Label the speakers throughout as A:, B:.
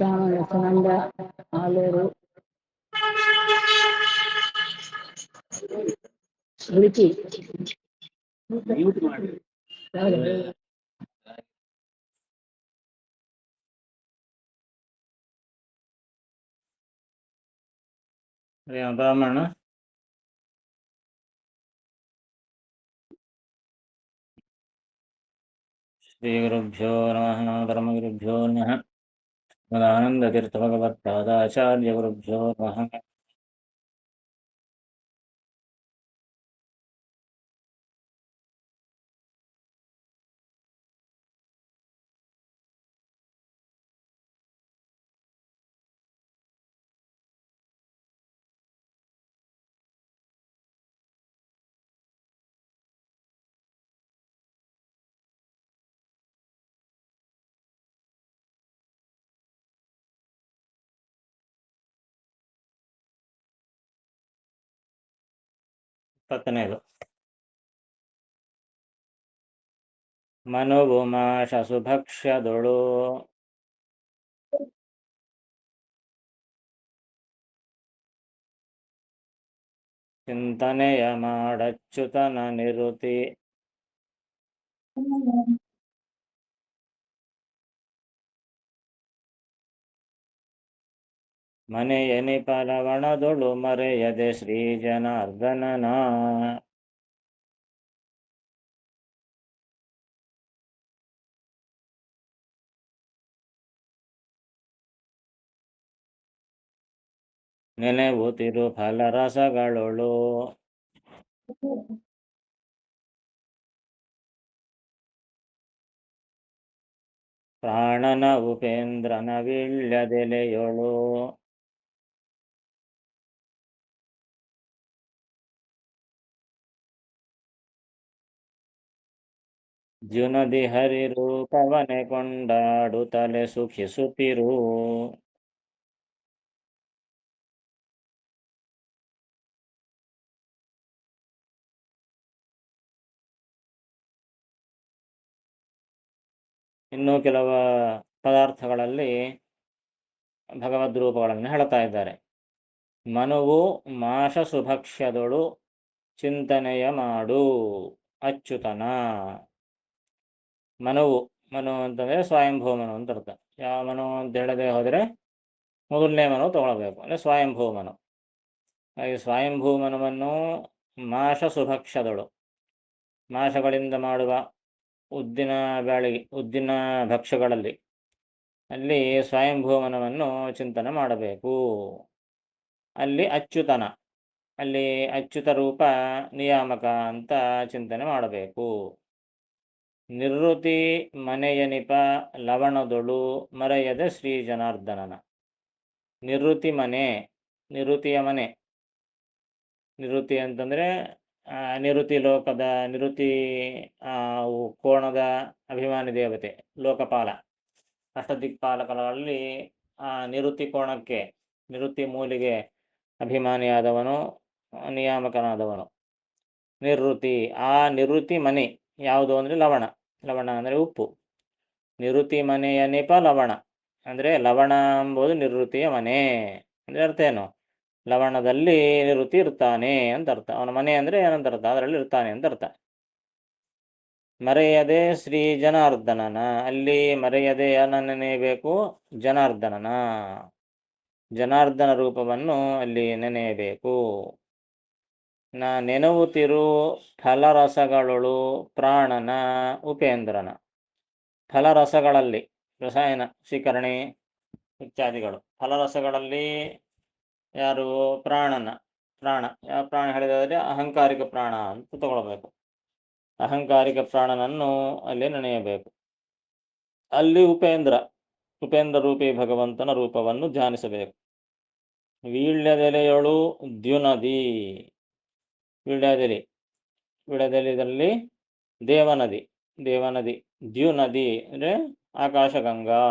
A: ಸಂಬಂಧ ಆಲೂರು ರುಚಿ
B: ಬ್ರಾಹ್ಮಣ ಶ್ರೀ ಗುರುಭ್ಯೋ ನಮಃ ಪರಮಗುರುಭ್ಯೋ ನಮಃ ಆನಂದತೀರ್ಥ ಭಗವತ್ಪಾದಾಚಾರ್ಯ ಗುರುಭ್ಯೋ ನಮಃ. ಪತ್ತನೇದು ಮನುವು ಮಾಶ ಸುಭಕ್ಷ್ಯದೊಳು ಚಿಂತನೆಯ ಮಾಡಚ್ಯುತನ ನಿರುತಿ ಮನೆಯನಿ ಪಲವಣದೊಳು ಮರೆಯದೆ ಶ್ರೀ ಜನಾರ್ದನನ ನೆನೆವುತಿರು ಫಲರಸಗಳೊಳು ಪ್ರಾಣನ ಉಪೇಂದ್ರನ ವೀಳ್ಯದೆಲೆಯೊಳು ಜುನದಿ ಹರಿರೂಪವನೆ ಕೊಂಡಾಡುತ್ತಲೆ ಸುಖಿಸುತ್ತಿರು ಇನ್ನೂ ಕೆಲವು ಪದಾರ್ಥಗಳಲ್ಲಿ ಭಗವದ್ ರೂಪಗಳನ್ನು ಹೇಳ್ತಾ ಇದ್ದಾರೆ. ಮನುವು ಮಾಶ ಸುಭಕ್ಷ್ಯದೊಳು ಚಿಂತನೆಯ ಮಾಡು ಅಚ್ಯುತನ. ಮನುವು ಮನು ಅಂತಂದರೆ ಸ್ವಯಂಭೂ ಮನು ಅಂತ ಅರ್ಥ. ಯಾವ ಮನು ಅಂತ ಹೇಳದೆ ಹೋದರೆ ಮೊದಲನೇ ಮನು ತಗೊಳ್ಬೇಕು, ಅಂದರೆ ಸ್ವಯಂಭೂ ಮನು. ಹಾಗೆ ಸ್ವಯಂಭೂ ಮನುವನ್ನು ಮಾಶ ಸುಭಕ್ಷ್ಯದೊಳು, ಮಾಶಗಳಿಂದ ಮಾಡುವ ಉದ್ದಿನ ಭಕ್ಷ್ಯಗಳಲ್ಲಿ ಅಲ್ಲಿ ಸ್ವಯಂಭೂಮನವನ್ನು ಚಿಂತನೆ ಮಾಡಬೇಕು. ಅಲ್ಲಿ ಅಚ್ಯುತನ, ಅಲ್ಲಿ ಅಚ್ಯುತ ರೂಪ ನಿಯಾಮಕ ಅಂತ ಚಿಂತನೆ ಮಾಡಬೇಕು. ನಿವೃತ್ತಿ ಮನೆಯನಿಪ ಲವಣದೊಳು ಮರೆಯದೆ ಶ್ರೀ ಜನಾರ್ದನನ. ನಿವೃತ್ತಿ ಮನೆ, ನಿವೃತ್ತಿಯ ಮನೆ. ನಿವೃತ್ತಿ ಅಂತಂದರೆ ನಿವೃತ್ತಿ ಲೋಕದ ನಿವೃತ್ತಿ ಕೋಣದ ಅಭಿಮಾನಿ ದೇವತೆ ಲೋಕಪಾಲ. ಅಷ್ಟದಿಕ್ಪಾಲಕರಲ್ಲಿ ನಿವೃತ್ತಿ ಕೋಣಕ್ಕೆ, ನಿವೃತ್ತಿ ಮೂಲಿಗೆ ಅಭಿಮಾನಿಯಾದವನು, ನಿಯಾಮಕನಾದವನು ನಿವೃತ್ತಿ. ಆ ನಿವೃತ್ತಿ ಮನೆ ಯಾವುದು ಅಂದರೆ ಲವಣ. ಲವಣ ಅಂದರೆ ಉಪ್ಪು. ನಿವೃತ್ತಿ ಮನೆಯ ನೆಪ ಲವಣ ಅಂದರೆ ಲವಣ ಎಂಬುದು ನಿವೃತ್ತಿಯ ಮನೆ. ಅಂದರೆ ಅರ್ಥ ಏನು? ಲವಣದಲ್ಲಿ ನಿವೃತ್ತಿ ಇರ್ತಾನೆ ಅಂತ ಅರ್ಥ. ಅವನ ಮನೆ ಅಂದರೆ ಏನಂತ ಅರ್ಥ? ಅದರಲ್ಲಿ ಇರ್ತಾನೆ ಅಂತ ಅರ್ಥ. ಮರೆಯದೆ ಶ್ರೀ ಜನಾರ್ದನನ, ಅಲ್ಲಿ ಮರೆಯದೆ ಯಾರನ್ನ ನೆನೆಯಬೇಕು? ಜನಾರ್ದನನ, ಜನಾರ್ದನ ರೂಪವನ್ನು ಅಲ್ಲಿ ನೆನೆಯಬೇಕು. ನೆನವುತಿರು ಫಲರಸಗಳೊಳು ಪ್ರಾಣನ ಉಪೇಂದ್ರನ. ಫಲರಸಗಳಲ್ಲಿ ರಸಾಯನ ಸ್ವೀಕರಣೆ ಇತ್ಯಾದಿಗಳು. ಫಲರಸಗಳಲ್ಲಿ ಯಾರು? ಪ್ರಾಣ. ಯಾವ ಪ್ರಾಣ ಹೇಳಿದರೆ ಅಹಂಕಾರಿಕ ಪ್ರಾಣ ಅಂತ ತಗೊಳ್ಬೇಕು. ಅಹಂಕಾರಿಕ ಪ್ರಾಣನನ್ನು ಅಲ್ಲಿ ನೆನೆಯಬೇಕು. ಅಲ್ಲಿ ಉಪೇಂದ್ರ ರೂಪಿ ಭಗವಂತನ ರೂಪವನ್ನು ಧ್ಯಾನಿಸಬೇಕು. ವೀಳ್ಯದೆಲೆಯೊಳು ದ್ಯುನದಿ, ವೀಳ್ಯದೆಲೆಯಲ್ಲಿ ದೇವನದಿ. ದ್ಯುನದಿ ಅಂದರೆ ಆಕಾಶಗಂಗಾ.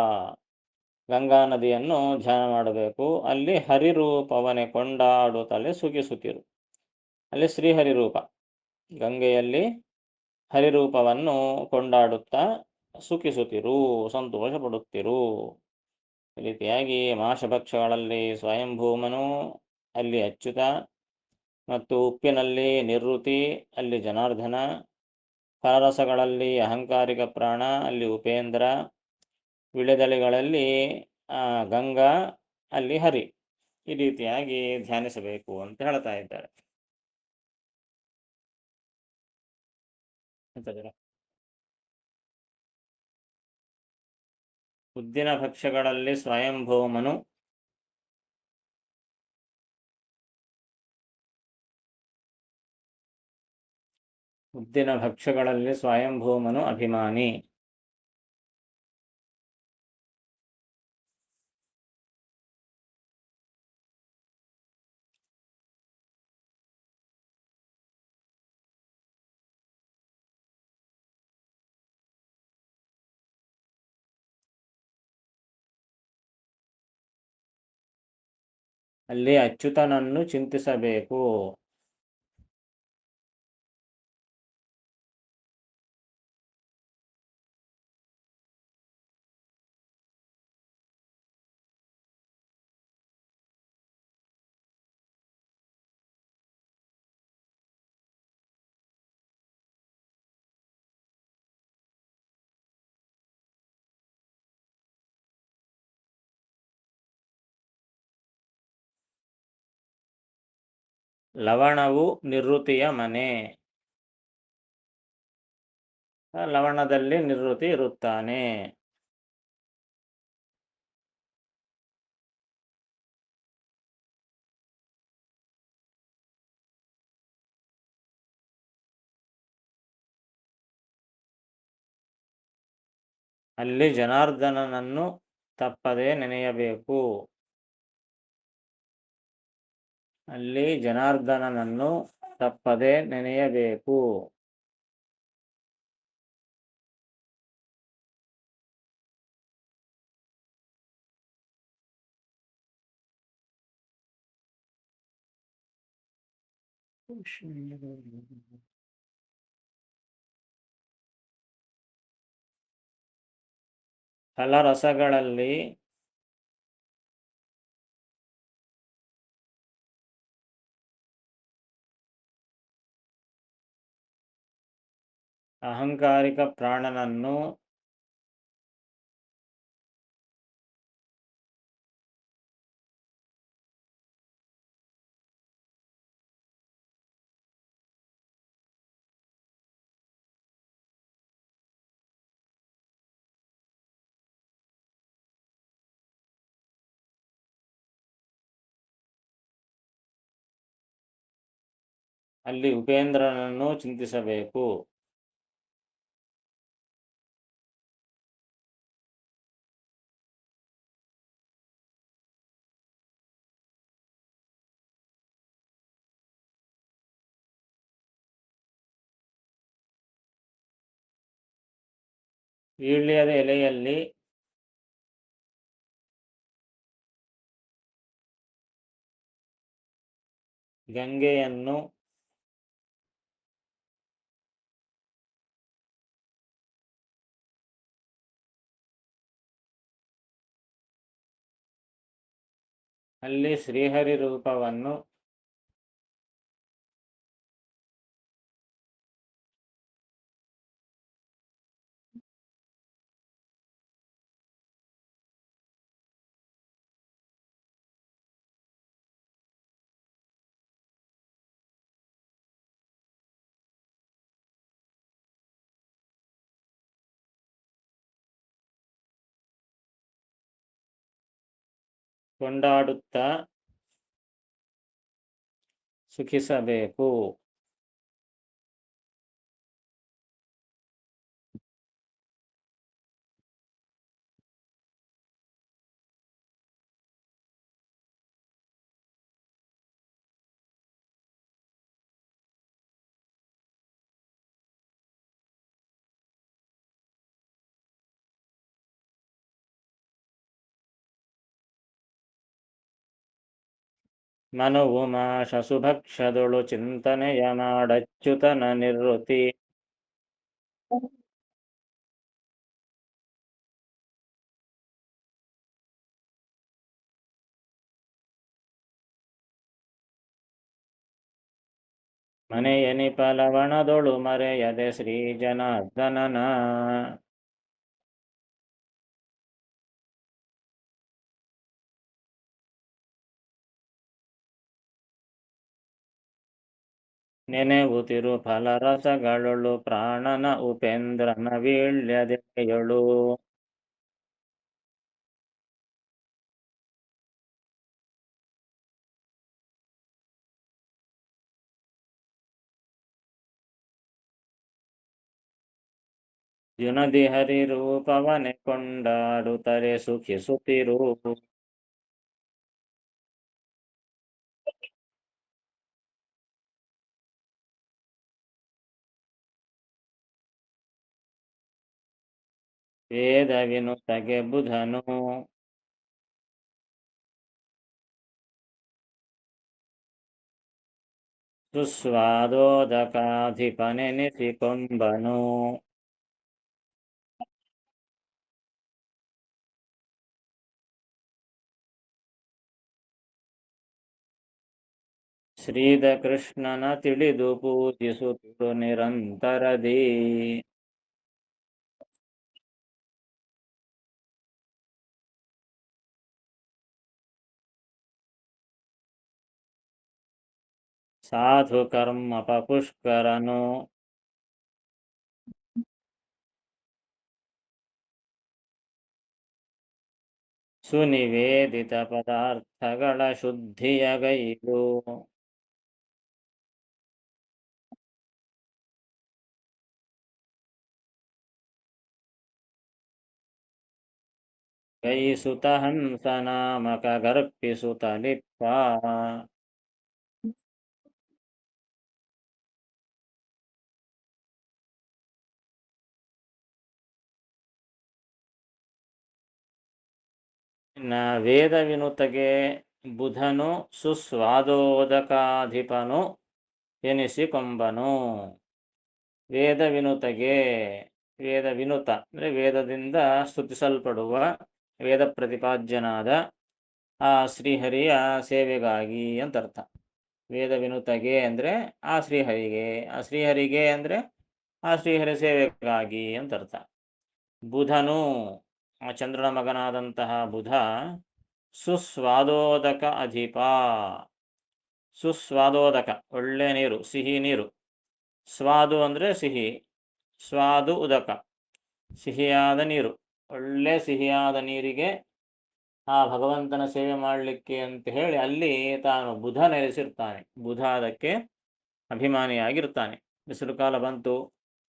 B: ಗಂಗಾ ನದಿಯನ್ನು ಧ್ಯಾನ ಮಾಡಬೇಕು. ಅಲ್ಲಿ ಹರಿರೂಪವನೆ ಕೊಂಡಾಡುತ್ತಲೇ ಸುಖಿಸುತ್ತಿರು. ಅಲ್ಲಿ ಶ್ರೀಹರಿ ರೂಪ, ಗಂಗೆಯಲ್ಲಿ ಹರಿರೂಪವನ್ನು ಕೊಂಡಾಡುತ್ತಾ ಸುಖಿಸುತ್ತಿರು, ಸಂತೋಷ ಪಡುತ್ತಿರು. ಈ ರೀತಿಯಾಗಿ ಮಾಶಭಕ್ಷಗಳಲ್ಲಿ ಸ್ವಯಂಭೂಮನು, ಅಲ್ಲಿ ಅಚ್ಯುತ, ಮತ್ತು ಉಪ್ಪಿನಲ್ಲಿ ನಿವೃತ್ತಿ, ಅಲ್ಲಿ ಜನಾರ್ದನ, ಫಲರಸಗಳಲ್ಲಿ ಅಹಂಕಾರಿಕ ಪ್ರಾಣ, ಅಲ್ಲಿ ಉಪೇಂದ್ರ, ವಿಳೆದೆಲೆಗಳಲ್ಲಿ ಗಂಗಾ, ಅಲ್ಲಿ ಹರಿ. ಈ ರೀತಿಯಾಗಿ ಧ್ಯಾನಿಸಬೇಕು ಅಂತ ಹೇಳ್ತಾ ಇದ್ದಾರೆ. ಉದ್ದಿನ ಭಕ್ಷ್ಯಗಳಲ್ಲಿ ಸ್ವಯಂಭೂಮನು, ಉದ್ದಿನ ಭಕ್ಷ್ಯಗಳಲ್ಲಿ ಸ್ವಯಂಭೂಮನು ಅಭಿಮಾನಿ. ಅಲ್ಲಿ ಅಚ್ಯುತನನ್ನು ಚಿಂತಿಸಬೇಕು. ಲವಣವು ನಿವೃತ್ತಿಯ ಮನೆ. ಲವಣದಲ್ಲಿ ನಿವೃತ್ತಿ ಇರುತ್ತಾನೆ. ಅಲ್ಲಿ ಜನಾರ್ದನನನ್ನು ತಪ್ಪದೆ ನೆನೆಯಬೇಕು. ಅಲ್ಲಿ ಜನಾರ್ದನನನ್ನು ತಪ್ಪದೆ ನೆನೆಯಬೇಕು. ಫಲರಸಗಳಲ್ಲಿ ಅಹಂಕಾರಿಕ ಪ್ರಾಣನನ್ನು ಅಲ್ಲಿ ಉಪೇಂದ್ರನನ್ನು ಚಿಂತಿಸಬೇಕು. ವೀಳ್ಯದ ಎಲೆಯಲ್ಲಿ ಗಂಗೆಯನ್ನು ಅಲ್ಲಿ ಶ್ರೀಹರಿ ರೂಪವನ್ನು ಕೊಂಡಾಡುತ್ತಾ ಸುಖಿಸಬೇಕು. ಮನುವು ಮಾಶ ಸುಭಕ್ಷದೊಳು ಚಿಂತನೆಯ ಮಾಡಚ್ಯುತನ ನಿವೃತ್ತಿ ಮನೆಯನಿಪ ಲವಣದೊಳು ಮರೆಯದೆ ಶ್ರೀ ಜನಾರ್ದನನ ನೆನೆವುತಿರು ಫಲರಸಗಳೊಳು ಪ್ರಾಣನ ಉಪೇಂದ್ರನ ವೀಳ್ಯದೆಯೊಳು ಯುನದಿ ಹರಿರೂಪವನೆ ಕೊಂಡಾಡುತ್ತರೆ ಸುಖಿಸುತ್ತಿರು ವೇದ ವಿನುತಗೆ ಬುಧನು ಸುಸ್ವಾದೋದಕಾಧಿಪನೆನಿಸಿಕೊಂಬನು ಶ್ರೀದ ಕೃಷ್ಣನ ತಿಳಿದು ಪೂಜಿಸುತ್ತಿರು ನಿರಂತರದಿ ಸಾಧು ಕರ್ಮ ಪುಷ್ಕರನು ಸುನಿವೇದಿತ ಪದಾರ್ಥಗಳ ಶುದ್ಧಿಯಗೈದು ಗೈಸುತ ಹಂಸ ನಾಮಕ ಗರ್ಪಿಸುತ್ತ ಲಿಪ್ಪ ವೇದ ವಿನುತಗೆ ಬುಧನು ಸುಸ್ವಾದೋದಕಾಧಿಪನು ಎನಿಸಿಕೊಂಬನು ವೇದ ವಿನುತಗೆ ವೇದ ವಿನುತ ಅಂದರೆ ವೇದದಿಂದ ಸ್ತುತಿಸಲ್ಪಡುವ ವೇದ ಪ್ರತಿಪಾದ್ಯನಾದ ಆ ಶ್ರೀಹರಿಯ ಸೇವೆಗಾಗಿ ಅಂತ ಅರ್ಥ ವೇದ ವಿನುತಗೆ ಅಂದರೆ ಆ ಶ್ರೀಹರಿಗೆ ಅಂದರೆ ಆ ಶ್ರೀಹರಿ ಸೇವೆಗಾಗಿ ಅಂತ ಅರ್ಥ ಬುಧನು ಆ ಚಂದ್ರನ ಮಗನಾದಂತಹ ಬುಧ ಸುಸ್ವಾದೋದಕ ಅಧಿಪ ಸುಸ್ವಾದೋದಕ ಒಳ್ಳೆ ನೀರು ಸಿಹಿ ನೀರು ಸ್ವಾದು ಅಂದರೆ ಸಿಹಿ ಸ್ವಾದು ಉದಕ ಸಿಹಿಯಾದ ನೀರು ಒಳ್ಳೆ ಸಿಹಿಯಾದ ನೀರಿಗೆ ಆ ಭಗವಂತನ ಸೇವೆ ಮಾಡಲಿಕ್ಕೆ ಅಂತ ಹೇಳಿ ಅಲ್ಲಿ ತಾನು ಬುಧ ನೆಲೆಸಿರ್ತಾನೆ ಬುಧ ಅದಕ್ಕೆ ಅಭಿಮಾನಿಯಾಗಿರ್ತಾನೆ ಬಿಸಿಲು ಕಾಲ ಬಂತು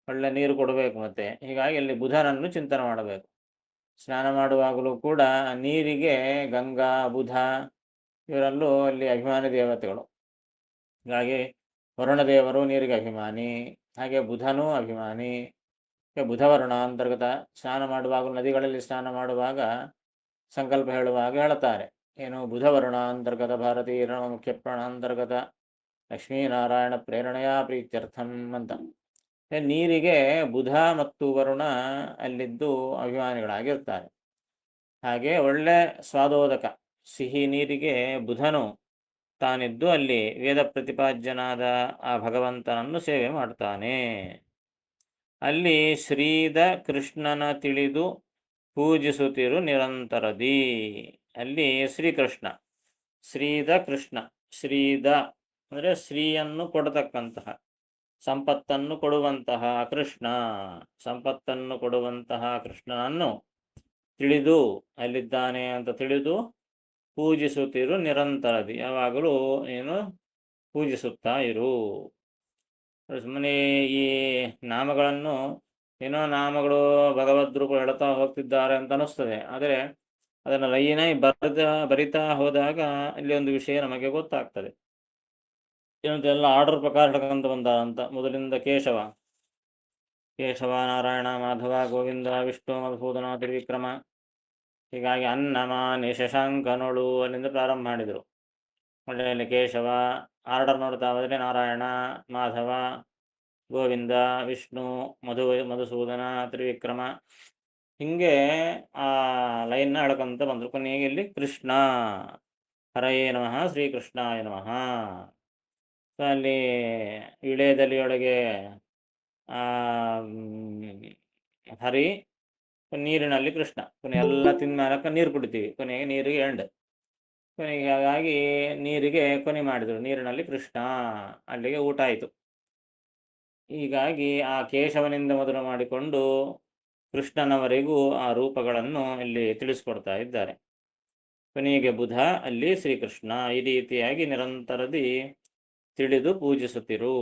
B: ಒಳ್ಳೆ ನೀರು ಕೊಡಬೇಕು ಮತ್ತೆ ಹೀಗಾಗಿ ಅಲ್ಲಿ ಬುಧನನ್ನು ಚಿಂತನೆ ಮಾಡಬೇಕು ಸ್ನಾನ ಮಾಡುವಾಗಲೂ ಕೂಡ ನೀರಿಗೆ ಗಂಗಾ ಬುಧ ಇವರಲ್ಲೂ ಅಲ್ಲಿ ಅಭಿಮಾನಿ ದೇವತೆಗಳು ಹೀಗಾಗಿ ವರುಣದೇವರು ನೀರಿಗೆ ಅಭಿಮಾನಿ ಹಾಗೆ ಬುಧನೂ ಅಭಿಮಾನಿ ಬುಧವರುಣ ಅಂತರ್ಗತ ಸ್ನಾನ ಮಾಡುವಾಗ ನದಿಗಳಲ್ಲಿ ಸ್ನಾನ ಮಾಡುವಾಗ ಸಂಕಲ್ಪ ಹೇಳುವಾಗ ಹೇಳುತ್ತಾರೆ ಏನು ಬುಧವರುಣ ಅಂತರ್ಗತ ಭಾರತೀಯ ಮುಖ್ಯ ಪ್ರಾಣಾಂತರ್ಗತ ಲಕ್ಷ್ಮೀನಾರಾಯಣ ಪ್ರೇರಣೆಯ ಪ್ರೀತ್ಯರ್ಥಂ ಅಂತ ನೀರಿಗೆ ಬುಧ ಮತ್ತು ವರುಣ ಅಲ್ಲಿದ್ದು ಅಭಿಮಾನಿಗಳಾಗಿರ್ತಾರೆ ಹಾಗೆ ಒಳ್ಳೆ ಸ್ವಾದೋದಕ ಸಿಹಿ ನೀರಿಗೆ ಬುಧನು ತಾನಿದ್ದು ಅಲ್ಲಿ ವೇದ ಪ್ರತಿಪಾದ್ಯನಾದ ಆ ಭಗವಂತನನ್ನು ಸೇವೆ ಮಾಡ್ತಾನೆ ಅಲ್ಲಿ ಶ್ರೀದ ಕೃಷ್ಣನ ತಿಳಿದು ಪೂಜಿಸುತ್ತಿರು ನಿರಂತರದಿ ಅಲ್ಲಿ ಶ್ರೀಕೃಷ್ಣ ಶ್ರೀದ ಕೃಷ್ಣ ಶ್ರೀದ ಅಂದರೆ ಶ್ರೀಯನ್ನು ಕೊಡತಕ್ಕಂತಹ ಸಂಪತ್ತನ್ನು ಕೊಡುವಂತಹ ಕೃಷ್ಣ ಸಂಪತ್ತನ್ನು ಕೊಡುವಂತಹ ಕೃಷ್ಣನನ್ನು ತಿಳಿದು ಅಲ್ಲಿದ್ದಾನೆ ಅಂತ ತಿಳಿದು ಪೂಜಿಸುತ್ತಿರು ನಿರಂತರದಿ ಯಾವಾಗಲೂ ನೀನು ಪೂಜಿಸುತ್ತಾ ಇರು ಸುಮ್ಮನೆ ಈ ನಾಮಗಳನ್ನು ಏನೋ ನಾಮಗಳು ಭಗವದ್ರೂಪ ಹೇಳ್ತಾ ಹೋಗ್ತಿದ್ದಾರೆ ಅಂತ ಅನಿಸ್ತದೆ ಆದರೆ ಅದನ್ನು ಲೈನೇ ಬರಿತಾ ಹೋದಾಗ ಇಲ್ಲಿ ಒಂದು ವಿಷಯ ನಮಗೆ ಗೊತ್ತಾಗ್ತದೆ ಏನಂತೆಲ್ಲ ಆರ್ಡರ್ ಪ್ರಕಾರ ಹಿಡ್ಕೊಂತ ಬಂದ ಅಂತ ಮೊದಲಿಂದ ಕೇಶವ ನಾರಾಯಣ ಮಾಧವ ಗೋವಿಂದ ವಿಷ್ಣು ಮಧುಸೂದನ ತ್ರಿವಿಕ್ರಮ ಹೀಗಾಗಿ ಅನ್ನಮಾನಿ ಶಶಾಂಕನೊಳು ಅಲ್ಲಿಂದ ಪ್ರಾರಂಭ ಮಾಡಿದರು ಒಳ್ಳೆಯಲ್ಲಿ ಕೇಶವ, ಆರ್ಡರ್ ನೋಡ್ತಾ ಹೋದರೆ ನಾರಾಯಣ, ಮಾಧವ, ಗೋವಿಂದ, ವಿಷ್ಣು, ಮಧುಸೂದನ, ತ್ರಿವಿಕ್ರಮ, ಹಿಂಗೆ ಆ ಲೈನ್ನ ಎಳ್ಕೊಂತ ಬಂದರು. ಕೊನೆಗೆ ಇಲ್ಲಿ ಕೃಷ್ಣ, ಹರಯೇ ನಮಃ, ಶ್ರೀಕೃಷ್ಣಾಯ ನಮಃ. ಸೊ ಅಲ್ಲಿ ವಿಳೆದೆಲೆಯೊಳಗೆ ಹರಿ, ನೀರಿನಲ್ಲಿ ಕೃಷ್ಣ. ಕೊನೆ ಎಲ್ಲ ತಿಂದ ನೀರು ಕುಡಿತೀವಿ, ಕೊನೆಗೆ ನೀರಿಗೆ ಎಂಡ್. ಕೊನೆಗೆ ಹಾಗಾಗಿ ನೀರಿಗೆ ಕೊನೆ ಮಾಡಿದರು, ನೀರಿನಲ್ಲಿ ಕೃಷ್ಣ. ಅಲ್ಲಿಗೆ ಊಟ ಆಯಿತು. ಹೀಗಾಗಿ ಆ ಕೇಶವನಿಂದ ಮೊದಲು ಮಾಡಿಕೊಂಡು ಕೃಷ್ಣನವರೆಗೂ ಆ ರೂಪಗಳನ್ನು ಇಲ್ಲಿ ತಿಳಿಸ್ಕೊಡ್ತಾ ಇದ್ದಾರೆ. ಕೊನೆಗೆ ಬುಧ, ಅಲ್ಲಿ ಶ್ರೀಕೃಷ್ಣ. ಈ ರೀತಿಯಾಗಿ ನಿರಂತರದಿ ತಿಳಿದು ಪೂಜಿಸುತ್ತಿರು.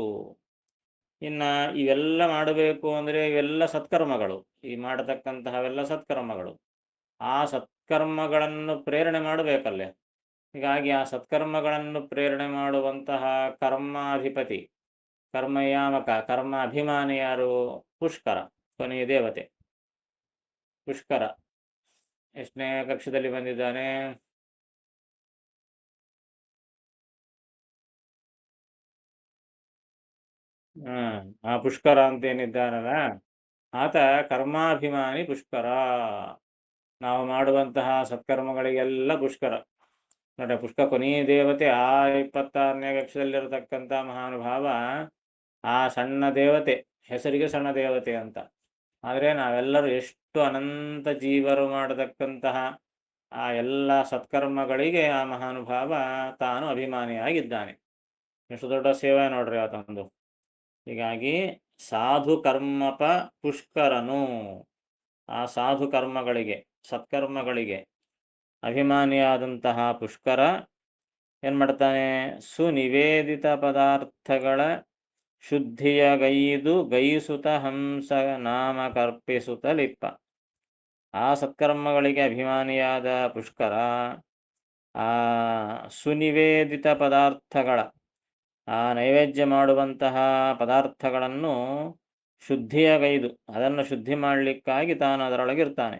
B: ಇನ್ನು ಇವೆಲ್ಲ ಮಾಡಬೇಕು ಅಂದರೆ ಇವೆಲ್ಲ ಸತ್ಕರ್ಮಗಳು. ಈ ಮಾಡತಕ್ಕಂತಹವೆಲ್ಲ ಸತ್ಕರ್ಮಗಳು. ಆ ಸತ್ಕರ್ಮಗಳನ್ನು ಪ್ರೇರಣೆ ಮಾಡಬೇಕಲ್ಲೇ. ಹೀಗಾಗಿ ಆ ಸತ್ಕರ್ಮಗಳನ್ನು ಪ್ರೇರಣೆ ಮಾಡುವಂತಹ ಕರ್ಮಾಧಿಪತಿ, ಕರ್ಮಯಾಮಕ, ಕರ್ಮ ಅಭಿಮಾನಿ ಯಾರು? ಪುಷ್ಕರ, ಕೊನೆಯ ದೇವತೆ ಪುಷ್ಕರ. ಎಷ್ಟನೇ ಕಕ್ಷದಲ್ಲಿ ಬಂದಿದ್ದಾನೆ? ಆ ಪುಷ್ಕರ ಅಂತೇನಿದ್ದಾನಲ್ಲ, ಆತ ಕರ್ಮಾಭಿಮಾನಿ ಪುಷ್ಕರ. ನಾವು ಮಾಡುವಂತಹ ಸತ್ಕರ್ಮಗಳಿಗೆಲ್ಲ ಪುಷ್ಕರ ನೋಡಿ. ಪುಷ್ಕರ ಕೊನೆಯ ದೇವತೆ. ಆ 26ನೇ ಕಕ್ಷದಲ್ಲಿರತಕ್ಕಂಥ ಮಹಾನುಭಾವ ಆ ಸಣ್ಣ ದೇವತೆ, ಹೆಸರಿಗೆ ಸಣ್ಣ ದೇವತೆ ಅಂತ. ಆದರೆ ನಾವೆಲ್ಲರೂ ಎಷ್ಟು ಅನಂತ ಜೀವರು ಮಾಡತಕ್ಕಂತಹ ಆ ಎಲ್ಲ ಸತ್ಕರ್ಮಗಳಿಗೆ ಆ ಮಹಾನುಭಾವ ತಾನು ಅಭಿಮಾನಿಯಾಗಿದ್ದಾನೆ. ಎಷ್ಟು ದೊಡ್ಡ ಸೇವೆ ನೋಡ್ರಿ ಆತಂದು. ಹೀಗಾಗಿ ಸಾಧು ಕರ್ಮಪ ಪುಷ್ಕರನು. ಆ ಸಾಧು ಕರ್ಮಗಳಿಗೆ, ಸತ್ಕರ್ಮಗಳಿಗೆ ಅಭಿಮಾನಿಯಾದಂತಹ ಪುಷ್ಕರ ಏನು ಮಾಡ್ತಾನೆ? ಸುನಿವೇದಿತ ಪದಾರ್ಥಗಳ ಶುದ್ಧಿಯ ಗೈಸುತ ಹಂಸ ನಾಮ ಕರ್ಪಿಸುತ್ತಲಿಪ್ಪ. ಆ ಸತ್ಕರ್ಮಗಳಿಗೆ ಅಭಿಮಾನಿಯಾದ ಪುಷ್ಕರ ಆ ಸುನಿವೇದಿತ ಪದಾರ್ಥಗಳ, ಆ ನೈವೇದ್ಯ ಮಾಡುವಂತಹ ಪದಾರ್ಥಗಳನ್ನು ಶುದ್ಧಿಯಗೈದು, ಅದನ್ನು ಶುದ್ಧಿ ಮಾಡಲಿಕ್ಕಾಗಿ ತಾನು ಅದರೊಳಗಿರ್ತಾನೆ.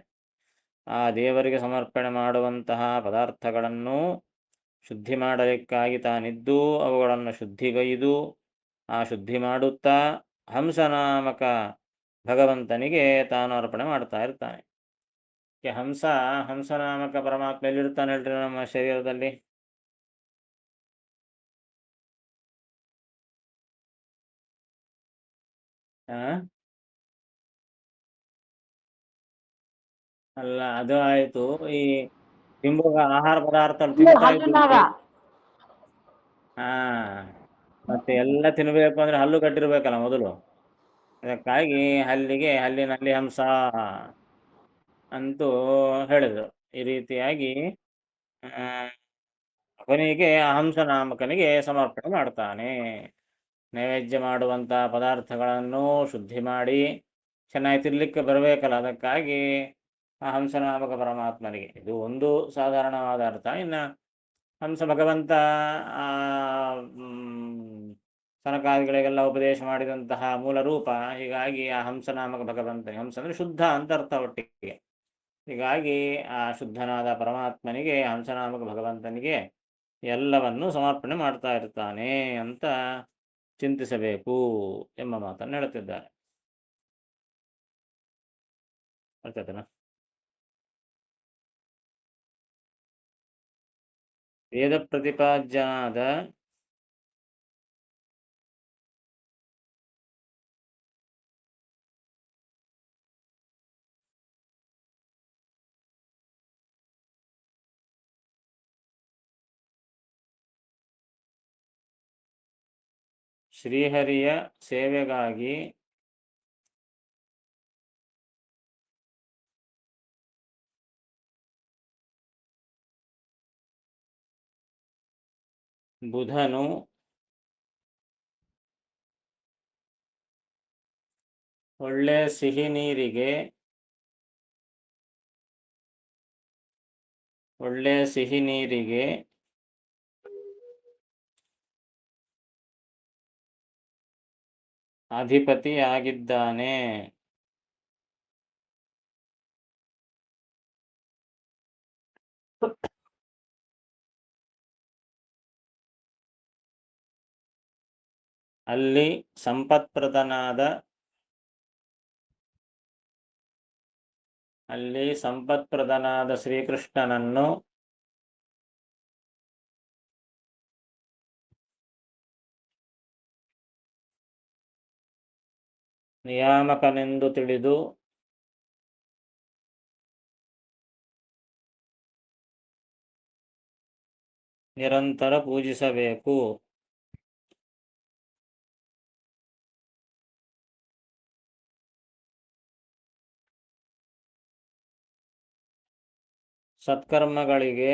B: ಆ ದೇವರಿಗೆ ಸಮರ್ಪಣೆ ಮಾಡುವಂತಹ ಪದಾರ್ಥಗಳನ್ನು ಶುದ್ಧಿ ಮಾಡಲಿಕ್ಕಾಗಿ ತಾನಿದ್ದು ಅವುಗಳನ್ನು ಶುದ್ಧಿಗೈದು ಆ ಶುದ್ಧಿ ಮಾಡುತ್ತಾ ಹಂಸನಾಮಕ ಭಗವಂತನಿಗೆ ತಾನು ಅರ್ಪಣೆ ಮಾಡ್ತಾ ಇರ್ತಾನೆ. ಹಂಸನಾಮಕ ಪರಮಾತ್ಮ ಎಲ್ಲಿರ್ತಾನೆ ಹೇಳ್ರಿ ನಮ್ಮ ಶರೀರದಲ್ಲಿ? ಅಲ್ಲ, ಅದು ಆಯ್ತು. ಈ ತಿಂಬುವ ಆಹಾರ ಪದಾರ್ಥ ತಿಂತಾ ಇದ್ದೀವಿ. ಮತ್ತೆ ಎಲ್ಲ ತಿನ್ಬೇಕು ಅಂದ್ರೆ ಹಲ್ಲು ಕಟ್ಟಿರ್ಬೇಕಲ್ಲ ಮೊದಲು. ಅದಕ್ಕಾಗಿ ಹಲ್ಲಿನಲ್ಲಿ ಹಂಸ ಅಂತೂ ಹೇಳಿದ್ರು. ಈ ರೀತಿಯಾಗಿ ಕೊನೆಗೆ ಆ ಹಂಸನಾಮಕನಿಗೆ ಸಮರ್ಪಣೆ ಮಾಡ್ತಾನೆ. ನೈವೇದ್ಯ ಮಾಡುವಂಥ ಪದಾರ್ಥಗಳನ್ನು ಶುದ್ಧಿ ಮಾಡಿ ಚೆನ್ನಾಗಿ ತಿರ್ಲಿಕ್ಕೆ ಬರಬೇಕಲ್ಲ, ಅದಕ್ಕಾಗಿ ಆ ಹಂಸನಾಮಕ ಪರಮಾತ್ಮನಿಗೆ. ಇದು ಒಂದು ಸಾಧಾರಣವಾದ ಅರ್ಥ. ಇನ್ನು ಹಂಸ ಭಗವಂತ ಸನಕಾದಿಗಳಿಗೆಲ್ಲ ಉಪದೇಶ ಮಾಡಿದಂತಹ ಮೂಲ ರೂಪ. ಹೀಗಾಗಿ ಆ ಹಂಸನಾಮಕ ಭಗವಂತನಿಗೆ, ಹಂಸ ಅಂದರೆ ಶುದ್ಧ ಅಂತ ಅರ್ಥ ಒಟ್ಟಿಗೆ. ಹೀಗಾಗಿ ಆ ಶುದ್ಧನಾದ ಪರಮಾತ್ಮನಿಗೆ, ಹಂಸನಾಮಕ ಭಗವಂತನಿಗೆ ಎಲ್ಲವನ್ನೂ ಸಮರ್ಪಣೆ ಮಾಡ್ತಾ ಇರ್ತಾನೆ ಅಂತ ಚಿಂತಿಸಬೇಕು ಎಂಬ ಮಾತನ್ನು ಹೇಳುತ್ತಿದ್ದಾರೆ. ಅರ್ಥಾಯ್ತನ? ವೇದ ಪ್ರತಿಪಾದ್ಯನಾದ ಶ್ರೀಹರಿಯ ಸೇವೆಗಾಗಿ ಬುಧನು ಒಳ್ಳೆ ಸಿಹಿ ನೀರಿಗೆ ಅಧಿಪತಿಯಾಗಿದ್ದಾನೆ. ಅಲ್ಲಿ ಸಂಪತ್ಪ್ರದನಾದ ಶ್ರೀಕೃಷ್ಣನನ್ನು ನಿಯಾಮಕನೆಂದು ತಿಳಿದು ನಿರಂತರ ಪೂಜಿಸಬೇಕು. ಸತ್ಕರ್ಮಗಳಿಗೆ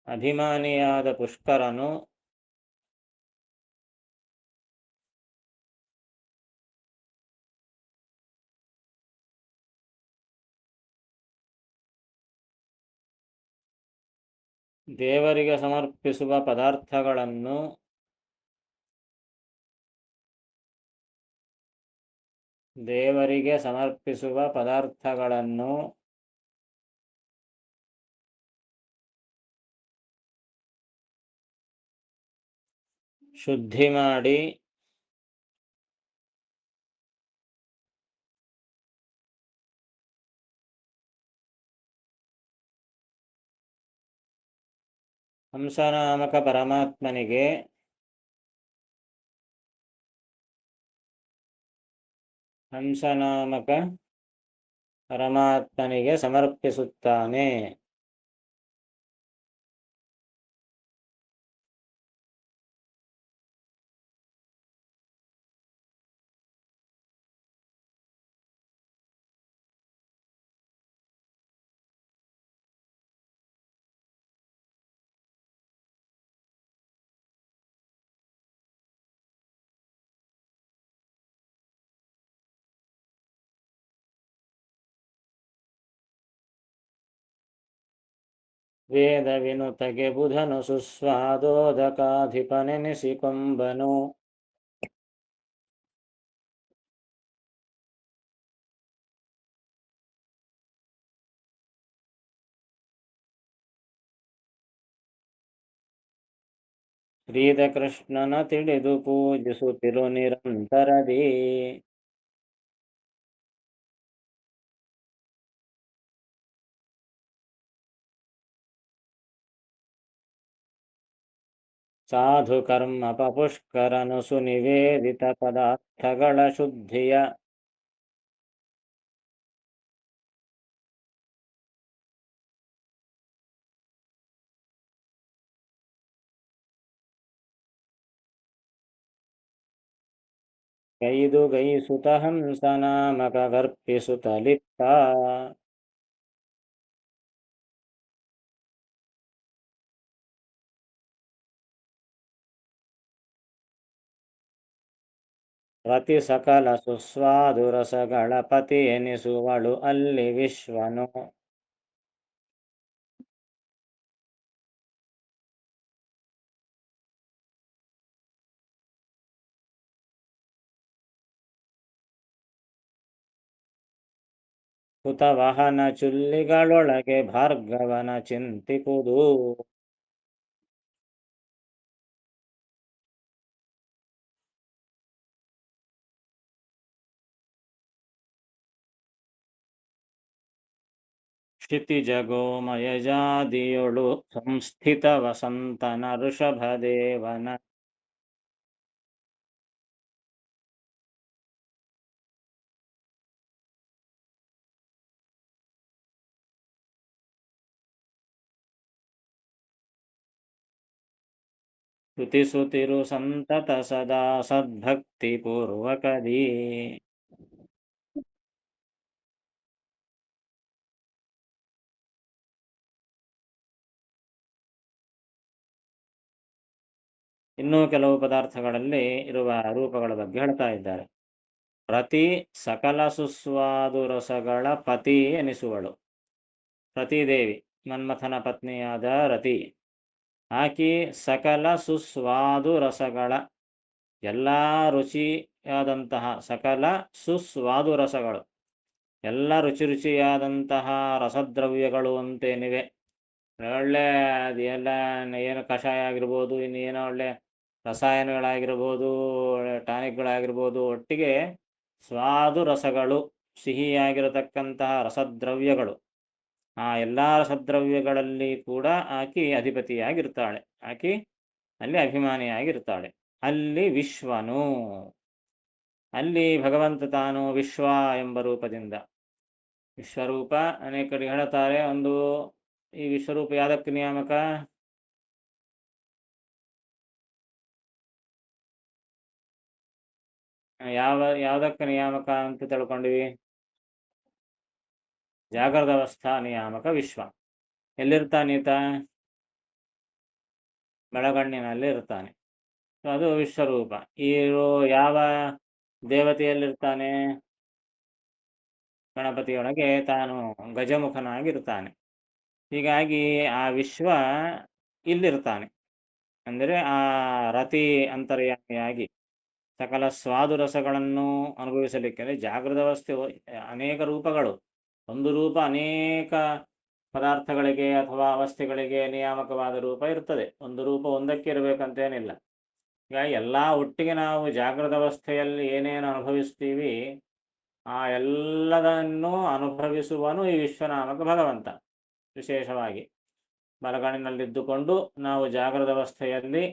B: ಅಭಿಮಾನಿಯಾದ ಪುಷ್ಕರನು ದೇವರಿಗೆ ಸಮರ್ಪಿಸುವ ಪದಾರ್ಥಗಳನ್ನು ಶುದ್ಧಿ ಮಾಡಿ ಹಂಸನಾಮಕ ಪರಮಾತ್ಮನಿಗೆ ಸಮರ್ಪಿಸುತ್ತಾನೆ. ವೇದ ವಿನುತಗೆ ಬುಧನು ಸುಸ್ವಾದೋದಕಾಧಿಪನೆನಿಸಿಕೊಂಬನು. ಶ್ರೀಧಕೃಷ್ಣನ ತಿಳಿದು ಪೂಜಿಸುತ್ತಿರು ನಿರಂತರದಿ. ಸಾಧು ಕರ್ಮ ಪುಷ್ಕರನು ಸುನಿವೇದಿತ ಪದಾರ್ಥಗಳ ಶುದ್ಧಿಯ ಗೈಸುತ ಹಂಸನಾಮಕ ಗರ್ಪಿಸುತ್ತಲಿತ್ತ. ರತಿ ಸಕಲ ಸುಸ್ವಾದುರಸಗಳ ಪತಿ ಎನಿಸುವಳು ಅಲ್ಲಿ ವಿಶ್ವನು. ಹುತವಾಹನ ಚುಲ್ಲಿಗಳೊಳಗೆ ಭಾರ್ಗವನ ಚಿಂತಿಪುದು. ಕ್ಷಿತಿಜಗೋಮಯಜಾದಿಯೊಳು ಸಂಸ್ಥಿತ ವಸಂತನ ಋಷಭದೇವನ ಸ್ತುತಿಸುತ್ತಿರು ಸಂತತ ಸದಾ ಸದ್ಭಕ್ತಿ ಪೂರ್ವಕದಿ. ಇನ್ನೂ ಕೆಲವು ಪದಾರ್ಥಗಳಲ್ಲಿ ಇರುವ ರೂಪಗಳ ಬಗ್ಗೆ ಹೇಳ್ತಾ ಇದ್ದಾರೆ. ರತಿ ಸಕಲ ಸುಸ್ವಾದು ರಸಗಳ ಪತಿ ಎನಿಸುವಳು. ರತಿದೇವಿ ಮನ್ಮಥನ ಪತ್ನಿಯಾದ ರತಿ, ಆಕಿ ಸಕಲ ಸುಸ್ವಾದು ರಸಗಳ ಎಲ್ಲ ರುಚಿಯಾದಂತಹ ಸಕಲ ಸುಸ್ವಾದು ರಸಗಳು ಎಲ್ಲ ರುಚಿ ರುಚಿಯಾದಂತಹ ರಸದ್ರವ್ಯಗಳು ಅಂತೇನಿವೆ, ಒಳ್ಳೆ ಅದೆಲ್ಲ ಏನು ಕಷಾಯ ಆಗಿರ್ಬೋದು, ಇನ್ನೇನೋ ಒಳ್ಳೆ ರಸಾಯನಗಳಾಗಿರ್ಬೋದು, ಟಾನಿಕ್ಗಳಾಗಿರ್ಬೋದು, ಒಟ್ಟಿಗೆ ಸ್ವಾದು ರಸಗಳು, ಸಿಹಿಯಾಗಿರತಕ್ಕಂತಹ ರಸದ್ರವ್ಯಗಳು, ಆ ಎಲ್ಲ ರಸದ್ರವ್ಯಗಳಲ್ಲಿ ಕೂಡ ಆಕಿ ಅಧಿಪತಿಯಾಗಿರ್ತಾಳೆ, ಆಕಿ ಅಲ್ಲಿ ಅಭಿಮಾನಿಯಾಗಿರ್ತಾಳೆ. ಅಲ್ಲಿ ವಿಶ್ವನು, ಅಲ್ಲಿ ಭಗವಂತ ತಾನು ವಿಶ್ವ ಎಂಬ ರೂಪದಿಂದ, ವಿಶ್ವರೂಪ ಅನೇಕರು ಹೇಳುತ್ತಾರೆ. ಒಂದು ಈ ವಿಶ್ವರೂಪ ಯಾದಕ್ಕೆ ನಿಯಾಮಕ? ಯಾವುದಕ್ಕೆ ನಿಯಾಮಕ ಅಂತ ತಿಳ್ಕೊಂಡಿವಿ? ಜಾಗ್ರದ ಅವಸ್ಥಾ ನಿಯಾಮಕ ವಿಶ್ವ. ಎಲ್ಲಿರ್ತಾನೀತ? ಬೆಳಗಣ್ಣಿನಲ್ಲಿ ಇರ್ತಾನೆ. ಅದು ವಿಶ್ವರೂಪ. ಯಾವ ದೇವತೆಯಲ್ಲಿರ್ತಾನೆ? ಗಣಪತಿಯೊಳಗೆ ತಾನು ಗಜಮುಖನಾಗಿರ್ತಾನೆ. ಹೀಗಾಗಿ ಆ ವಿಶ್ವ ಇಲ್ಲಿರ್ತಾನೆ. ಅಂದರೆ ಆ ರತಿ ಅಂತರ್ಯಾಮಿಯಾಗಿ ಸಕಲ ಸ್ವಾದು ರಸಗಳನ್ನು ಅನುಭವಿಸಲಿಕ್ಕೆ. ಜಾಗೃತ ಅವಸ್ಥೆ ಅನೇಕ ರೂಪಗಳು, ಒಂದು ರೂಪ ಅನೇಕ ಪದಾರ್ಥಗಳಿಗೆ ಅಥವಾ ಅವಸ್ಥೆಗಳಿಗೆ ನಿಯಾಮಕವಾದ ರೂಪ ಇರ್ತದೆ. ಒಂದು ರೂಪ ಒಂದಕ್ಕೆ ಇರಬೇಕಂತೇನಿಲ್ಲ. ಹೀಗಾಗಿ ಎಲ್ಲ ಒಟ್ಟಿಗೆ ನಾವು ಜಾಗೃತ ಅವಸ್ಥೆಯಲ್ಲಿ ಏನೇನು ಅನುಭವಿಸ್ತೀವಿ ಆ ಎಲ್ಲದನ್ನು ಅನುಭವಿಸುವನು ಈ ವಿಶ್ವನಾಮಕ ಭಗವಂತ. ವಿಶೇಷವಾಗಿ ಬಲಗಣ್ಣಿನಲ್ಲಿದ್ದುಕೊಂಡು ನಾವು ಜಾಗೃತ ಅವಸ್ಥೆಯಲ್ಲಿ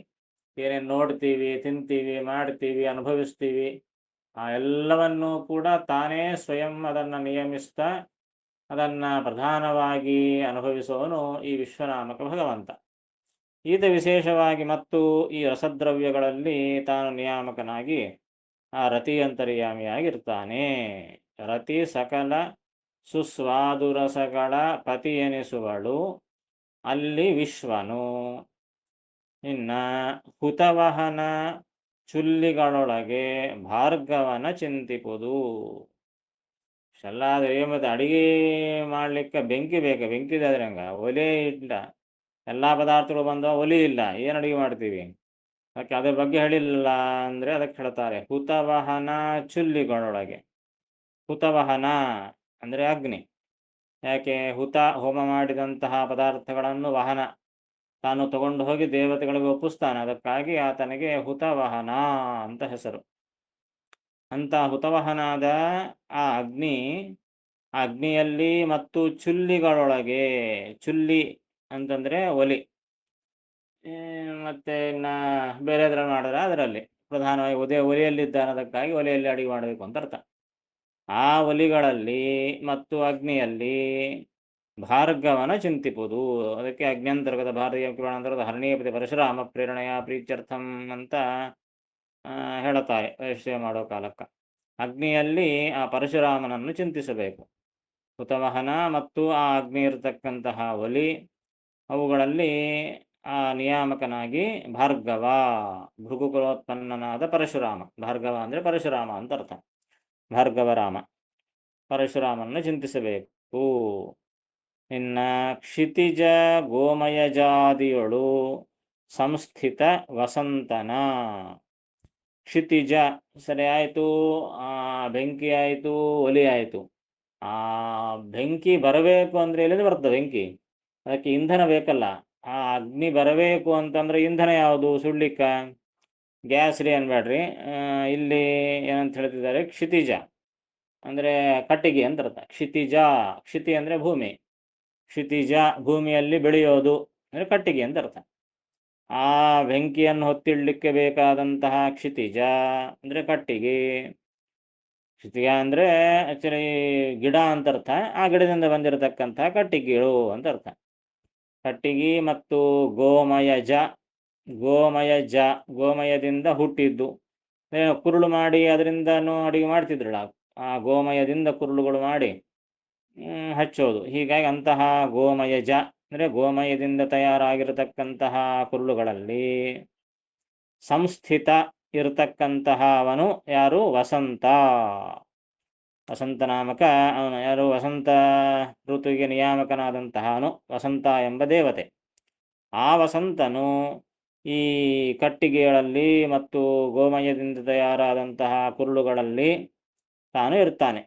B: ಏನೇನು ನೋಡ್ತೀವಿ, ತಿಂತೀವಿ, ಮಾಡ್ತೀವಿ, ಅನುಭವಿಸ್ತೀವಿ, ಆ ಎಲ್ಲವನ್ನೂ ಕೂಡ ತಾನೇ ಸ್ವಯಂ ಅದನ್ನು ನಿಯಮಿಸ್ತಾ ಅದನ್ನು ಪ್ರಧಾನವಾಗಿ ಅನುಭವಿಸುವವನು ಈ ವಿಶ್ವನಾಮಕ ಭಗವಂತ. ಈತ ವಿಶೇಷವಾಗಿ ಮತ್ತು ಈ ರಸದ್ರವ್ಯಗಳಲ್ಲಿ ತಾನು ನಿಯಾಮಕನಾಗಿ ಆ ರತಿ ಅಂತರ್ಯಾಮಿಯಾಗಿರ್ತಾನೆ. ರತಿ ಸಕಲ ಸುಸ್ವಾದುರಸಗಳ ಪತಿ ಎನಿಸುವಳು, ಅಲ್ಲಿ ವಿಶ್ವನು. ಇನ್ನ ಹುತವಹನ ಚುಲ್ಲಿಗಳೊಳಗೆ ಭಾರ್ಗವನ ಚಿಂತಿಪುದು. ಎಲ್ಲಾದ್ರೆ ಮತ್ತು ಅಡಿಗೆ ಮಾಡ್ಲಿಕ್ಕೆ ಬೆಂಕಿ ಬೇಕು, ಬೆಂಕಿ ಇದಾದ್ರೆ ಹಂಗ ಒಲೆ ಇಲ್ಲ, ಎಲ್ಲ ಪದಾರ್ಥಗಳು ಬಂದವ, ಒಲಿ ಇಲ್ಲ, ಏನು ಅಡಿಗೆ ಮಾಡ್ತೀವಿ? ಅದಕ್ಕೆ ಅದ್ರ ಬಗ್ಗೆ ಹೇಳಿಲ್ಲ ಅಂದರೆ ಅದಕ್ಕೆ ಹೇಳ್ತಾರೆ ಹುತವಹನ ಚುಲ್ಲಿಗಳೊಳಗೆ. ಹುತವಹನ ಅಂದರೆ ಅಗ್ನಿ. ಯಾಕೆ? ಹುತ ಹೋಮ ಮಾಡಿದಂತಹ ಪದಾರ್ಥಗಳನ್ನು ವಹನ ತಾನು ತಗೊಂಡು ಹೋಗಿ ದೇವತೆಗಳಿಗೆ ಒಪ್ಪಿಸ್ತಾನೆ, ಅದಕ್ಕಾಗಿ ಆತನಿಗೆ ಹುತವಹನ ಅಂತ ಹೆಸರು. ಅಂತ ಹುತವಹನಾದ ಆ ಅಗ್ನಿಯಲ್ಲಿ ಮತ್ತು ಚುಲ್ಲಿಗಳೊಳಗೆ, ಚುಲ್ಲಿ ಅಂತಂದರೆ ಒಲಿ, ಮತ್ತೆ ಇನ್ನು ಬೇರೆ ಅದ್ರಲ್ಲಿ ಮಾಡಿದ್ರೆ ಅದರಲ್ಲಿ ಪ್ರಧಾನವಾಗಿ ಒಲೆಯಲ್ಲಿದ್ದಾನದಕ್ಕಾಗಿ ಒಲೆಯಲ್ಲಿ ಅಡಿಗೆ ಮಾಡಬೇಕು ಅಂತ ಅರ್ಥ. ಆ ಒಲಿಗಳಲ್ಲಿ ಮತ್ತು ಅಗ್ನಿಯಲ್ಲಿ ಭಾರ್ಗವನ ಚಿಂತಿಪುದು. ಅದಕ್ಕೆ ಅಗ್ನ್ಯಂತರ್ಗತ ಭಾರತೀಯ ಪುರಾಣಾಂತರ್ಗತ ಹರಣೀಯಪತಿ ಪರಶುರಾಮ ಪ್ರೇರಣೆಯ ಪ್ರೀತ್ಯರ್ಥಂ ಅಂತ ಹೇಳುತ್ತಾರೆ ವೈಶ್ಯ ಮಾಡೋ ಕಾಲಕ್ಕೆ. ಅಗ್ನಿಯಲ್ಲಿ ಆ ಪರಶುರಾಮನನ್ನು ಚಿಂತಿಸಬೇಕು. ಹುತವಹನ ಮತ್ತು ಆ ಅಗ್ನಿ ಇರತಕ್ಕಂತಹ ಒಲಿ, ಅವುಗಳಲ್ಲಿ ಆ ನಿಯಾಮಕನಾಗಿ ಭಾರ್ಗವ, ಭೃಗುಕುಲೋತ್ಪನ್ನನಾದ ಪರಶುರಾಮ. ಭಾರ್ಗವ ಅಂದರೆ ಪರಶುರಾಮ ಅಂತ ಅರ್ಥ. ಭಾರ್ಗವರಾಮ ಪರಶುರಾಮನನ್ನು ಚಿಂತಿಸಬೇಕು. ಇನ್ನ ಕ್ಷಿತಿಜ ಗೋಮಯಜಾದಿಯೊಳು ಸಂಸ್ಥಿತ ವಸಂತನ. ಕ್ಷಿತಿಜ ಸರಿ ಆಯಿತು, ಬೆಂಕಿ ಆಯಿತು, ಒಲಿ ಆಯಿತು. ಆ ಬೆಂಕಿ ಬರಬೇಕು ಅಂದರೆ ಎಲ್ಲಿಂದ ಬರ್ತದೆ ಬೆಂಕಿ? ಅದಕ್ಕೆ ಇಂಧನ ಬೇಕಲ್ಲ. ಆ ಅಗ್ನಿ ಬರಬೇಕು ಅಂತಂದ್ರೆ ಇಂಧನ ಯಾವುದು? ಸುಡ್ಲಿಕ್ಕ ಗ್ಯಾಸ್ ರೀ ಅನ್ಬೇಡ್ರಿ. ಇಲ್ಲಿ ಏನಂತ ಹೇಳ್ತಿದ್ದಾರೆ? ಕ್ಷಿತಿಜ ಅಂದರೆ ಕಟ್ಟಿಗೆ ಅಂತ ಅರ್ಥ. ಕ್ಷಿತಿಜ, ಕ್ಷಿತಿ ಅಂದರೆ ಭೂಮಿ, ಕ್ಷಿತಿಜ ಭೂಮಿಯಲ್ಲಿ ಬೆಳೆಯೋದು ಅಂದರೆ ಕಟ್ಟಿಗೆ ಅಂತ ಅರ್ಥ. ಆ ಬೆಂಕಿಯನ್ನು ಹೊತ್ತಿಡ್ಲಿಕ್ಕೆ ಬೇಕಾದಂತಹ ಕ್ಷಿತಿಜ ಅಂದರೆ ಕಟ್ಟಿಗೆ. ಕ್ಷಿತಿಯ ಅಂದರೆ ಆ್ಯಕ್ಚುಲಿ ಗಿಡ ಅಂತ ಅರ್ಥ. ಆ ಗಿಡದಿಂದ ಬಂದಿರತಕ್ಕಂತಹ ಕಟ್ಟಿಗೆಗಳು ಅಂತ ಅರ್ಥ. ಕಟ್ಟಿಗೆ ಮತ್ತು ಗೋಮಯಜ, ಗೋಮಯಜ ಗೋಮಯದಿಂದ ಹುಟ್ಟಿದ್ದು. ಕುರುಳು ಮಾಡಿ ಅದರಿಂದನೂ ಅಡಿಗೆ ಮಾಡ್ತಿದ್ರಲ್ಲ, ಆ ಗೋಮಯದಿಂದ ಕುರುಳುಗಳು ಮಾಡಿ ಹಚ್ಚೋದು. ಹೀಗಾಗಿ ಅಂತಹ ಗೋಮಯಜ ಅಂದರೆ ಗೋಮಯದಿಂದ ತಯಾರಾಗಿರತಕ್ಕಂತಹ ಕುರುಳುಗಳಲ್ಲಿ ಸಂಸ್ಥಿತ ಇರತಕ್ಕಂತಹವನು ಯಾರು? ವಸಂತ. ವಸಂತ ನಾಮಕ ಅವನು ಯಾರು? ವಸಂತ ಋತುವಿಗೆ ನಿಯಾಮಕನಾದಂತಹವನು ವಸಂತ ಎಂಬ ದೇವತೆ. ಆ ವಸಂತನು ಈ ಕಟ್ಟಿಗೆಗಳಲ್ಲಿ ಮತ್ತು ಗೋಮಯದಿಂದ ತಯಾರಾದಂತಹ ಕುರುಳುಗಳಲ್ಲಿ ತಾನು ಇರ್ತಾನೆ.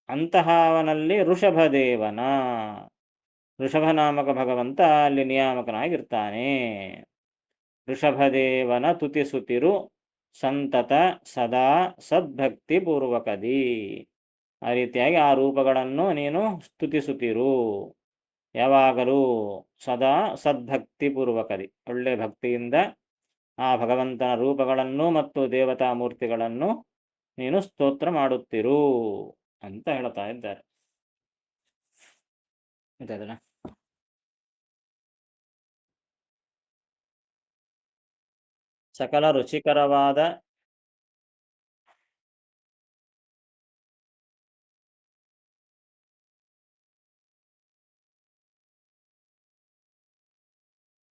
B: ಅಂತಹವನಲ್ಲಿ ಋಷಭದೇವನ, ಋಷಭನಾಮಕ ಭಗವಂತ ಅಲ್ಲಿ ನಿಯಾಮಕನಾಗಿರ್ತಾನೆ. ಋಷಭದೇವನ ತುತಿಸುತಿರು ಸಂತತ ಸದಾ ಸದ್ಭಕ್ತಿ ಪೂರ್ವಕದಿ. ಆ ರೀತಿಯಾಗಿ ಆ ರೂಪಗಳನ್ನು ನೀನು ಸ್ತುತಿಸುತ್ತಿರು, ಯಾವಾಗಲೂ ಸದಾ ಸದ್ಭಕ್ತಿ ಪೂರ್ವಕದಿ, ಒಳ್ಳೆ ಭಕ್ತಿಯಿಂದ ಆ ಭಗವಂತನ ರೂಪಗಳನ್ನು ಮತ್ತು ದೇವತಾ ಮೂರ್ತಿಗಳನ್ನು ನೀನು ಸ್ತೋತ್ರ ಮಾಡುತ್ತಿರು ಅಂತ ಹೇಳ್ತಾ ಇದ್ದಾರೆ. ಗೊತ್ತಾಯ್ತಲ್ಲ? ಸಕಲ ರುಚಿಕರವಾದ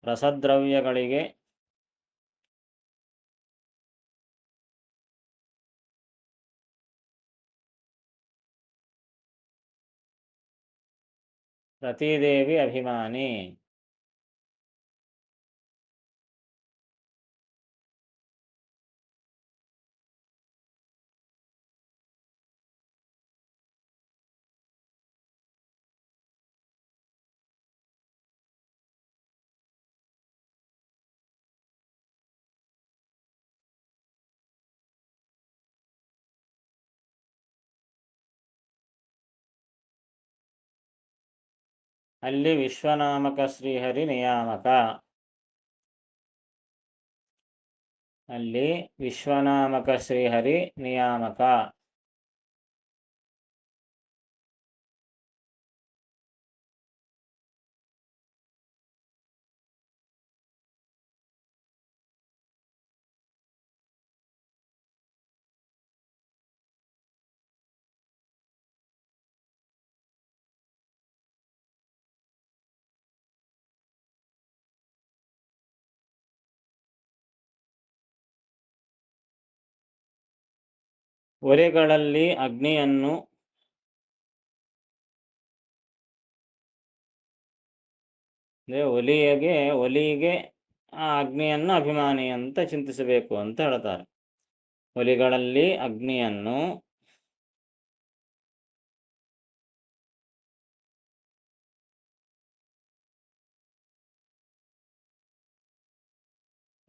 B: ರಸದ್ರವ್ಯಗಳಿಗೆ ರತಿದೇವಿ ಅಭಿಮಾನಿ. ಅಲ್ಲಿ ವಿಶ್ವನಾಮಕ ಶ್ರೀಹರಿ ನಿಯಾಮಕ. ಅಲ್ಲಿ ವಿಶ್ವನಾಮಕ ಶ್ರೀಹರಿ ನಿಯಾಮಕ. ಒಲೆಗಳಲ್ಲಿ ಅಗ್ನಿಯನ್ನು ಒಲಿಗೆ ಆ ಅಗ್ನಿಯನ್ನು ಅಭಿಮಾನಿ ಅಂತ ಚಿಂತಿಸಬೇಕು ಅಂತ ಹೇಳ್ತಾರೆ. ಒಲಿಗಳಲ್ಲಿ ಅಗ್ನಿಯನ್ನು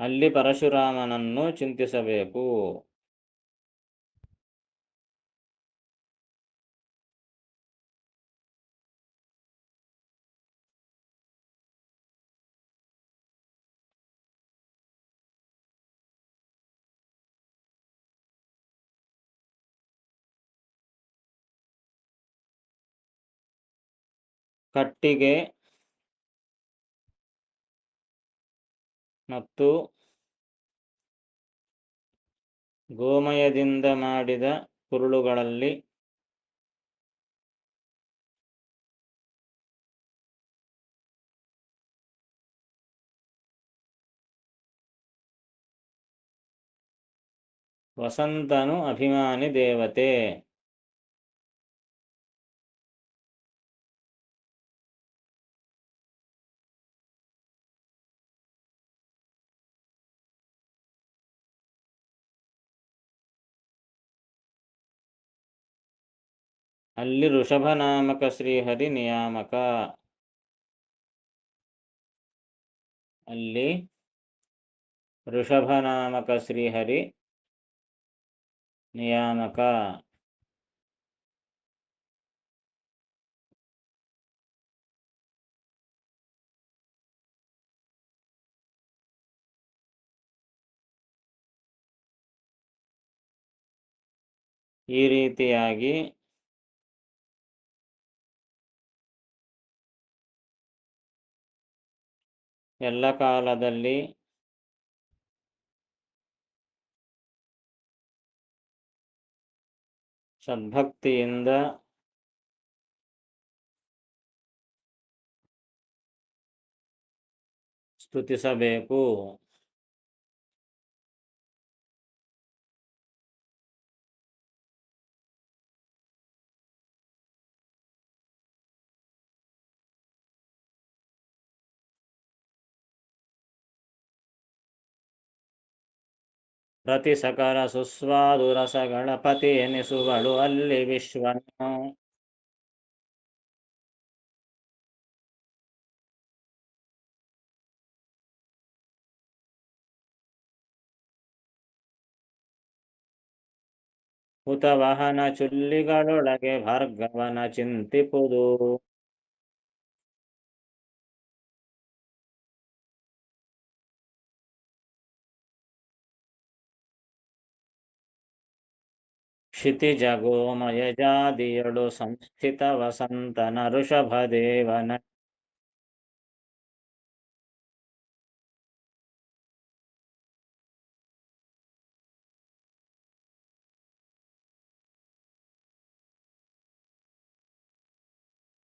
B: ಅಲ್ಲಿ ಪರಶುರಾಮನನ್ನು ಚಿಂತಿಸಬೇಕು. ಕಟ್ಟಿಗೆ ಮತ್ತು ಗೋಮಯದಿಂದ ಮಾಡಿದ ಕುರುಳುಗಳಲ್ಲಿ ವಸಂತನು ಅಭಿಮಾನಿ ದೇವತೆ. ಅಲ್ಲಿ ಋಷಭನಾಮಕ ಶ್ರೀಹರಿ ನಿಯಾಮಕ. ಅಲ್ಲಿ ಋಷಭನಾಮಕ ಶ್ರೀಹರಿ ನಿಯಾಮಕ. ಈ ರೀತಿಯಾಗಿ ಎಲ್ಲ ಕಾಲದಲ್ಲಿ ಸದ್ಭಕ್ತಿಯಿಂದ ಸ್ತುತಿಸಬೇಕು. ಪ್ರತಿ ಸಕಲ ಸುಸ್ವಾದು ರಸಗಳ ಪತಿ ಎನಿಸುವಳು ಅಲ್ಲಿ ವಿಶ್ವನು. ಹುತವಾಹನ ಚುಲ್ಲಿಗಳೊಳಗೆ ಭಾರ್ಗವನ ಚಿಂತಿಪುದು. ಕ್ಷಿತಿಜಗೋಮಯಜಾದಿಯಳು ಸಂಸ್ಥಿತ ವಸಂತನ ಋಷಭದೇವನ.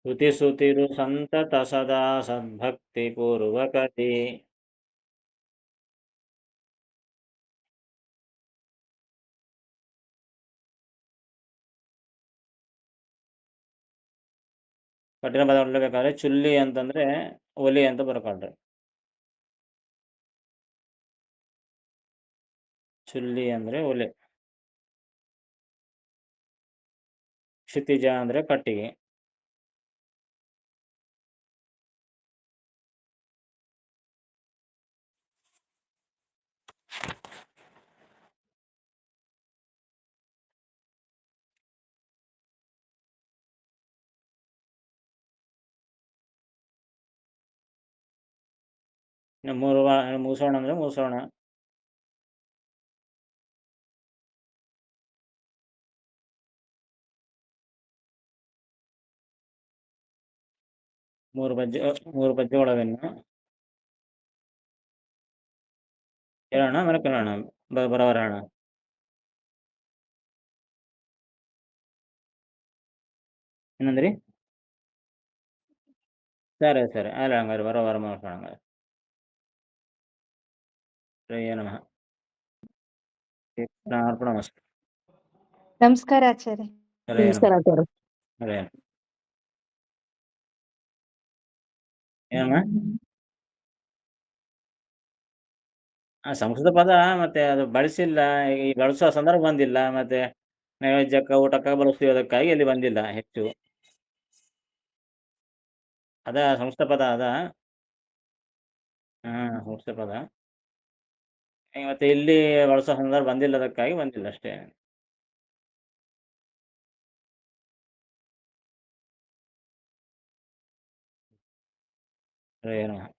B: ಸ್ತುತಿಸುತ್ತಿರು ಸಂತತ ಸದಾ ಸದ್ಭಕ್ತಿ ಪೂರ್ವಕದಿ. ಕಠಿಣ ಪದ ಹೊರಡ್ಬೇಕಾದ್ರೆ ಚುಲ್ಲಿ ಅಂತಂದ್ರೆ ಒಲಿ ಅಂತ ಬರ್ಕೊಳ್ರಿ. ಚುಲ್ಲಿ ಅಂದ್ರೆ ಒಲೆ. ಕ್ಷಿತಿಜ ಅಂದ್ರೆ ಕಟ್ಟಿಗೆ. ಮುಸೋಣ ಅಂದ್ರೆ ಮುಸೋಣ. ಮೂರು ಬಜ್ಜೆ ಒಳಗನ್ನು ಹೇಳೋಣ ಮರ ಕೇಳೋಣ ಬರವರೋಣ. ಏನಂದ್ರಿ? ಸರಿ ಅಲ್ಲ ಹಂಗಾರೆ ಬರೋವಾರ ಮಾಡ್ಕೊಳ್ಳೋಣ ಹಂಗಾರೆ. ನಮಃ. ಅರ್ಪಣಮಸ್ತು.
C: ನಮಸ್ಕಾರ ಆಚಾರ್ಯ.
A: ನಮಸ್ಕಾರ ಆಚಾರ್ಯ.
B: ಹರೇ ಏನಮ್ಮ? ಸಂಸ್ಕೃತ ಪದ ಮತ್ತೆ ಅದು ಬಳಸಿಲ್ಲ, ಈ ಬಳಸುವ ಸಂದರ್ಭ ಬಂದಿಲ್ಲ, ಮತ್ತೆ ನೈವೇದ್ಯಕ್ಕ ಊಟಕ್ಕ ಬಳಸ್ತೀವಿ, ಅದಕ್ಕಾಗಿ ಇಲ್ಲಿ ಬಂದಿಲ್ಲ ಹೆಚ್ಚು. ಅದ ಸಂಸ್ಕೃತ ಪದ ಅದ. ಸಂಸ್ಕೃತ ಪದ ಮತ್ತೆ ಇಲ್ಲಿ ಬಳಸೋ ಸಂದರ್ಭ ಬಂದಿಲ್ಲ, ಅದಕ್ಕಾಗಿ ಬಂದಿಲ್ಲ ಅಷ್ಟೇ. ಹರೇ ನಮಃ.